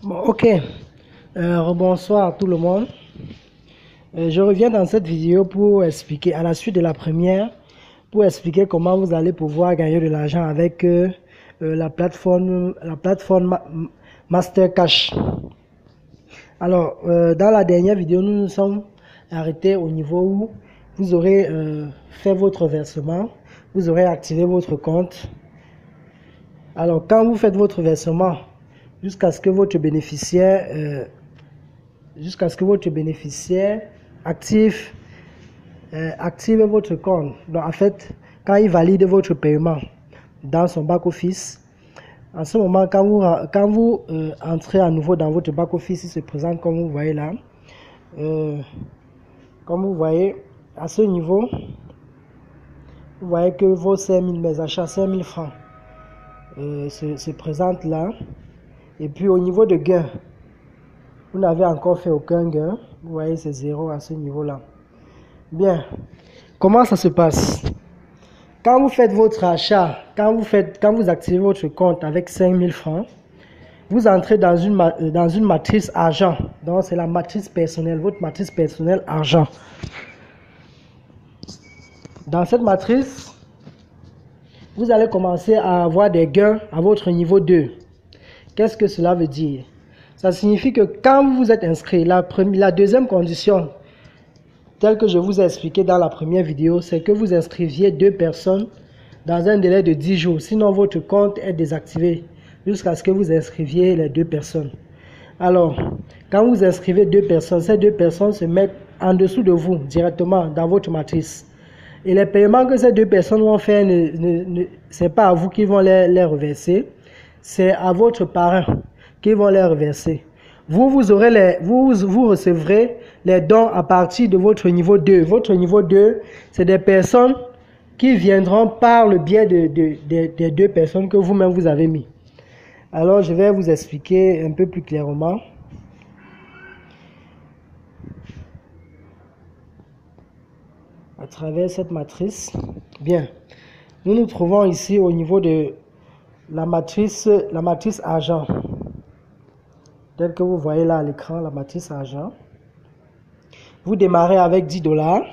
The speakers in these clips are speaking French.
Bon, ok. Bonsoir tout le monde. Je reviens dans cette vidéo pour expliquer, à la suite de la première, pour expliquer comment vous allez pouvoir gagner de l'argent avec la plateforme Master Cash. Alors, dans la dernière vidéo, nous nous sommes arrêtés au niveau où vous aurez fait votre versement, vous aurez activé votre compte. Alors, quand vous faites votre versement, jusqu'à ce que votre bénéficiaire active votre compte. Donc en fait, quand il valide votre paiement dans son back-office, en ce moment, quand vous entrez à nouveau dans votre back-office, il se présente comme vous voyez là. Comme vous voyez, à ce niveau, vous voyez que vos 5000, mes achats 5000 francs se présentent là. Et puis au niveau de gain, vous n'avez encore fait aucun gain. Vous voyez, c'est 0 à ce niveau-là. Bien. Comment ça se passe? Quand vous faites votre achat, quand vous activez votre compte avec 5000 francs, vous entrez dans une matrice argent. Donc, c'est la matrice personnelle, votre matrice personnelle argent. Dans cette matrice, vous allez commencer à avoir des gains à votre niveau 2. Qu'est-ce que cela veut dire? Ça signifie que quand vous vous êtes inscrit, la deuxième condition, telle que je vous ai expliqué dans la première vidéo, c'est que vous inscriviez 2 personnes dans un délai de 10 jours. Sinon, votre compte est désactivé jusqu'à ce que vous inscriviez les 2 personnes. Alors, quand vous inscrivez 2 personnes, ces 2 personnes se mettent en dessous de vous, directement dans votre matrice. Et les paiements que ces 2 personnes vont faire, ce n'est pas à vous qui vont les reverser, c'est à votre parent qui vont les reverser. Vous recevrez les dons à partir de votre niveau 2. Votre niveau 2, c'est des personnes qui viendront par le biais des 2 personnes que vous-même vous avez mis. Alors, je vais vous expliquer un peu plus clairement. À travers cette matrice. Bien. Nous nous trouvons ici au niveau de la matrice argent. Tel que vous voyez là à l'écran, la matrice argent. Vous démarrez avec 10 $.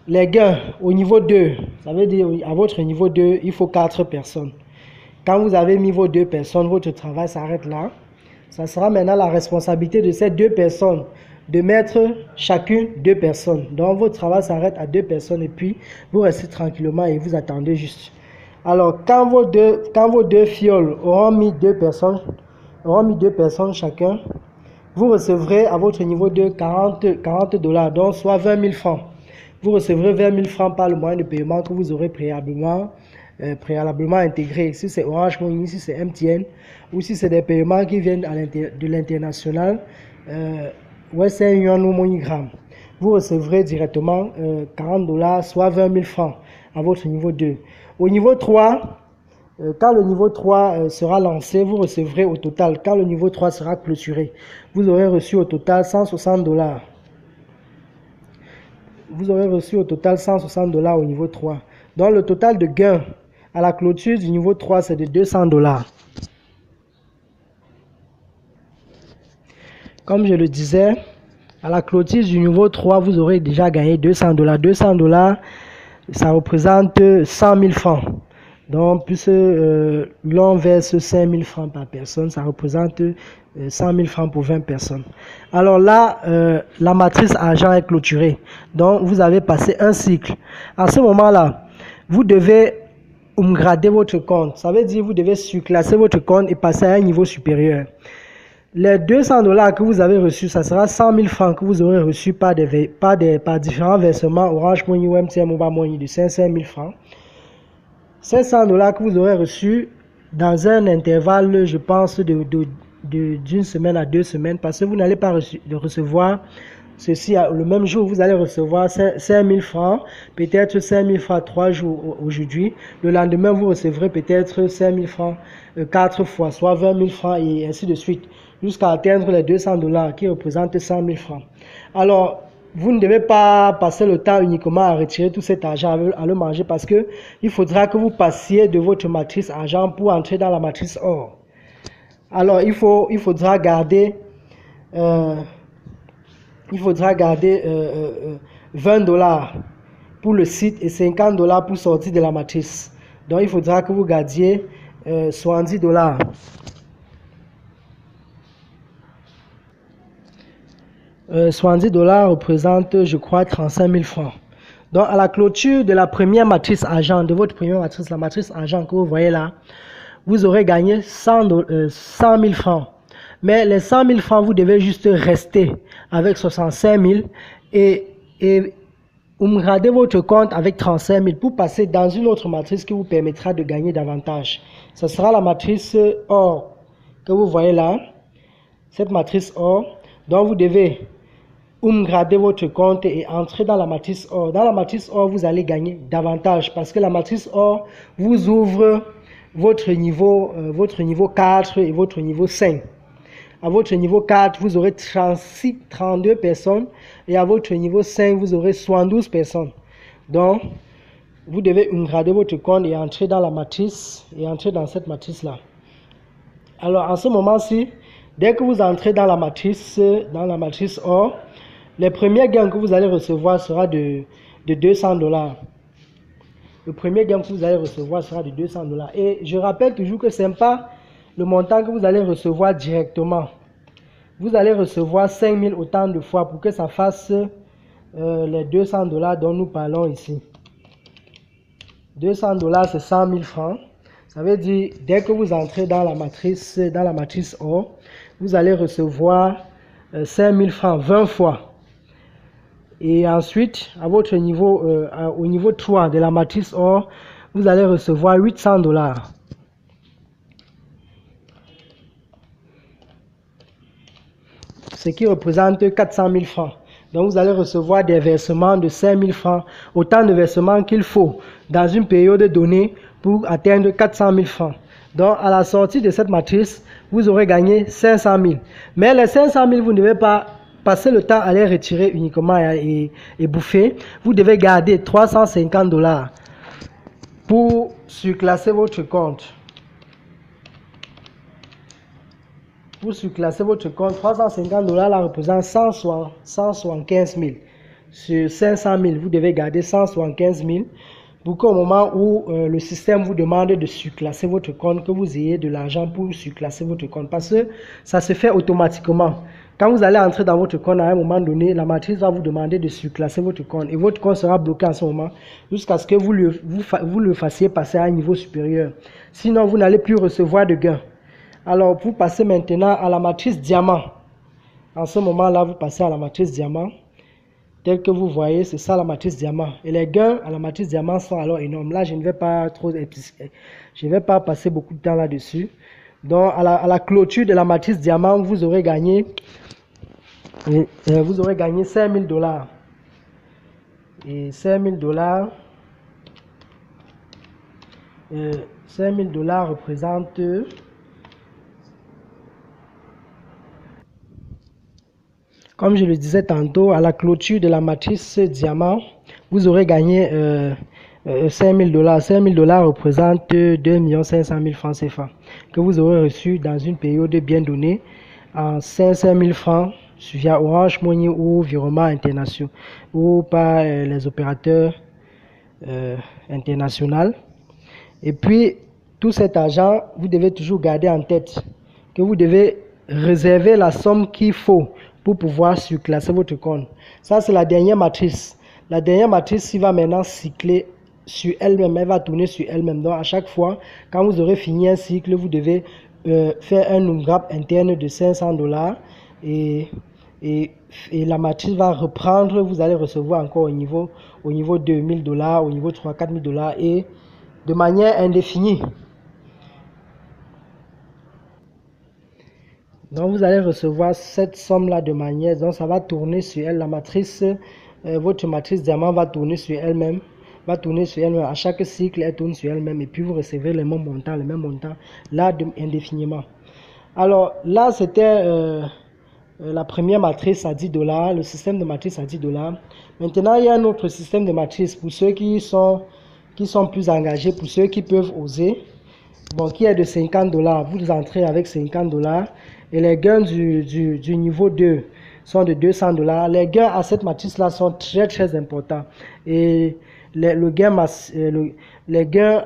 Les gains au niveau 2, ça veut dire à votre niveau 2, il faut 4 personnes. Quand vous avez mis vos 2 personnes, votre travail s'arrête là. Ça sera maintenant la responsabilité de ces 2 personnes de mettre chacune 2 personnes. Donc votre travail s'arrête à 2 personnes et puis vous restez tranquillement et vous attendez juste. Alors quand vos deux fioles auront mis 2 personnes, chacun, vous recevrez à votre niveau de 40 $, donc soit 20 000 francs. Vous recevrez 20 000 francs par le moyen de paiement que vous aurez préalablement intégré. Si c'est Orange Money, si c'est MTN, ou si c'est des paiements qui viennent de l'international, Western Union ou MoneyGram. Vous recevrez directement 40 $, soit 20 000 francs à votre niveau 2. Au niveau 3, quand le niveau 3 sera lancé, vous recevrez au total, quand le niveau 3 sera clôturé, vous aurez reçu au total 160 $. Vous aurez reçu au total 160 $ au niveau 3. Donc le total de gains à la clôture du niveau 3, c'est de 200 $. Comme je le disais, à la clôture du niveau 3, vous aurez déjà gagné 200 $. 200 $, ça représente 100 000 francs. Donc, plus l'on verse 5 000 francs par personne, ça représente 100 000 francs pour 20 personnes. Alors là, la matrice argent est clôturée. Donc, vous avez passé un cycle. À ce moment-là, vous devez upgrader votre compte. Ça veut dire que vous devez surclasser votre compte et passer à un niveau supérieur. Les 200 $ que vous avez reçus, ça sera 100 000 francs que vous aurez reçus par différents versements Orange Money ou MTN Mobile Money de 500 000 francs. 500 $ que vous aurez reçus dans un intervalle, je pense, d'une semaine à 2 semaines, parce que vous n'allez pas recevoir ceci le même jour. Vous allez recevoir 5 000 francs, peut-être 5 000 francs 3 jours aujourd'hui. Le lendemain, vous recevrez peut-être 5 000 francs 4 fois, soit 20 000 francs et ainsi de suite, jusqu'à atteindre les 200 $ qui représentent 100 000 francs. Alors, vous ne devez pas passer le temps uniquement à retirer tout cet argent, à le manger, parce que il faudra que vous passiez de votre matrice argent pour entrer dans la matrice or. Alors, il faudra garder 20 $ pour le site et 50 $ pour sortir de la matrice. Donc, il faudra que vous gardiez 70 $. $. 70 $ représente, je crois, 35 000 francs. Donc, à la clôture de la première matrice argent, de votre première matrice, la matrice argent que vous voyez là, vous aurez gagné 100 000 francs. Mais les 100 000 francs, vous devez juste rester avec 65 000 et regardez votre compte avec 35 000 pour passer dans une autre matrice qui vous permettra de gagner davantage. Ce sera la matrice or que vous voyez là, cette matrice or. Donc, vous devez grader votre compte et entrer dans la matrice or. Dans la matrice or, vous allez gagner davantage parce que la matrice or vous ouvre votre niveau 4 et votre niveau 5. À votre niveau 4, vous aurez 32 personnes et à votre niveau 5, vous aurez 72 personnes. Donc, vous devez grader votre compte et entrer dans la matrice et entrer dans cette matrice-là. Alors, en ce moment-ci, dès que vous entrez dans la matrice or, les premiers gains que vous allez recevoir sera de 200 $. Le premier gain que vous allez recevoir sera de 200 $. Et je rappelle toujours que ce n'est pas le montant que vous allez recevoir directement. Vous allez recevoir 5 000 autant de fois pour que ça fasse les 200 $ dont nous parlons ici. 200 $, c'est 100 000 francs. Ça veut dire, dès que vous entrez dans la matrice or, vous allez recevoir 5 000 francs 20 fois. Et ensuite, à votre niveau, au niveau 3 de la matrice or, vous allez recevoir 800 $. Ce qui représente 400 000 francs. Donc, vous allez recevoir des versements de 5 000 francs, autant de versements qu'il faut dans une période donnée pour atteindre 400 000 francs. Donc, à la sortie de cette matrice, vous aurez gagné 500 000. Mais les 500 000, vous ne devez pas passer le temps à les retirer uniquement et bouffer. Vous devez garder 350 $ pour surclasser votre compte. Pour surclasser votre compte, 350 $ là représente 175 000. Sur 500 000, vous devez garder 175 000 pour qu'au moment où le système vous demande de surclasser votre compte, que vous ayez de l'argent pour surclasser votre compte. Parce que ça se fait automatiquement. Quand vous allez entrer dans votre compte à un moment donné, la matrice va vous demander de surclasser votre compte. Et votre compte sera bloqué en ce moment jusqu'à ce que vous le fassiez passer à un niveau supérieur. Sinon, vous n'allez plus recevoir de gains. Alors, vous passez maintenant à la matrice diamant. En ce moment-là, vous passez à la matrice diamant. Tel que vous voyez, c'est ça la matrice diamant. Et les gains à la matrice diamant sont alors énormes. Là, je ne vais pas passer beaucoup de temps là-dessus. Donc, à la clôture de la matrice diamant, vous aurez gagné 5 000 $. Et 5 000 $, 5 000 $ représente... Comme je le disais tantôt, à la clôture de la matrice diamant, vous aurez gagné 5 000 $. 5 000 $ représente 2 500 000 francs CFA que vous aurez reçu dans une période bien donnée en 500 000 francs via Orange Money ou virement international ou par les opérateurs internationaux. Et puis, tout cet argent, vous devez toujours garder en tête que vous devez réserver la somme qu'il faut pour pouvoir surclasser votre compte. Ça, c'est la dernière matrice. La dernière matrice, il va maintenant cycler sur elle-même. Elle va tourner sur elle-même. Donc, à chaque fois, quand vous aurez fini un cycle, vous devez faire un unwrap interne de 500 $ et la matrice va reprendre. Vous allez recevoir encore au niveau 2000 $, au niveau 4 000 $ et de manière indéfinie. Donc, vous allez recevoir cette somme-là de manière, donc ça va tourner sur elle, la matrice, votre matrice diamant va tourner sur elle-même, à chaque cycle, elle tourne sur elle-même, et puis vous recevez le même montant, là, indéfiniment. Alors, là, c'était la première matrice à 10 $, le système de matrice à 10 $. Maintenant, il y a un autre système de matrice pour ceux qui sont plus engagés, pour ceux qui peuvent oser. bon, qui est de 50 $. Vous entrez avec 50 $. Et les gains du niveau 2 sont de 200 $. Les gains à cette matrice-là sont très importants. Et les gains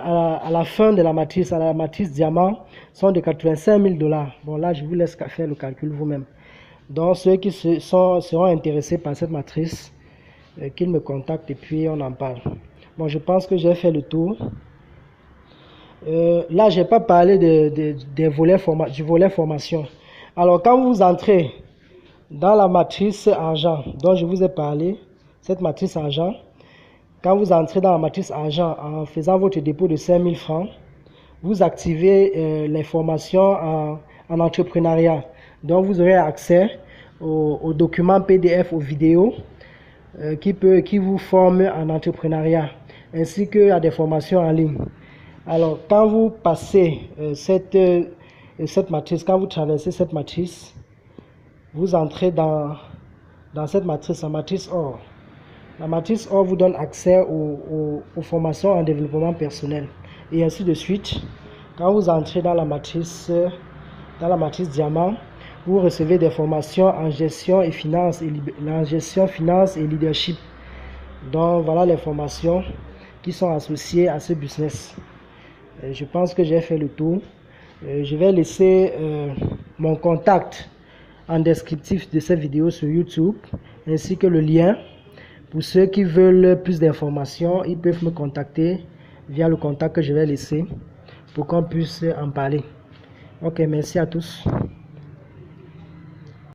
à la fin de la matrice, à la matrice diamant, sont de 85 000 $. Bon, là, je vous laisse faire le calcul vous-même. Donc, ceux qui seront intéressés par cette matrice, qu'ils me contactent et puis on en parle. Bon, je pense que j'ai fait le tour. Là, je n'ai pas parlé du volet formation. Alors, quand vous entrez dans la matrice argent dont je vous ai parlé, cette matrice argent, quand vous entrez dans la matrice argent en faisant votre dépôt de 5 000 francs, vous activez les formations en entrepreneuriat. Donc, vous aurez accès aux documents PDF, aux vidéos qui vous forment en entrepreneuriat, ainsi qu'à des formations en ligne. Alors, quand vous passez cette matrice, quand vous traversez cette matrice, vous entrez dans cette matrice, la matrice or. La matrice or vous donne accès aux formations en développement personnel et ainsi de suite. Quand vous entrez dans la matrice diamant, vous recevez des formations en gestion et finance et leadership. Donc voilà les formations qui sont associées à ce business. Je pense que j'ai fait le tour. Je vais laisser mon contact en descriptif de cette vidéo sur YouTube, ainsi que le lien. Pour ceux qui veulent plus d'informations, ils peuvent me contacter via le contact que je vais laisser pour qu'on puisse en parler. Ok, merci à tous.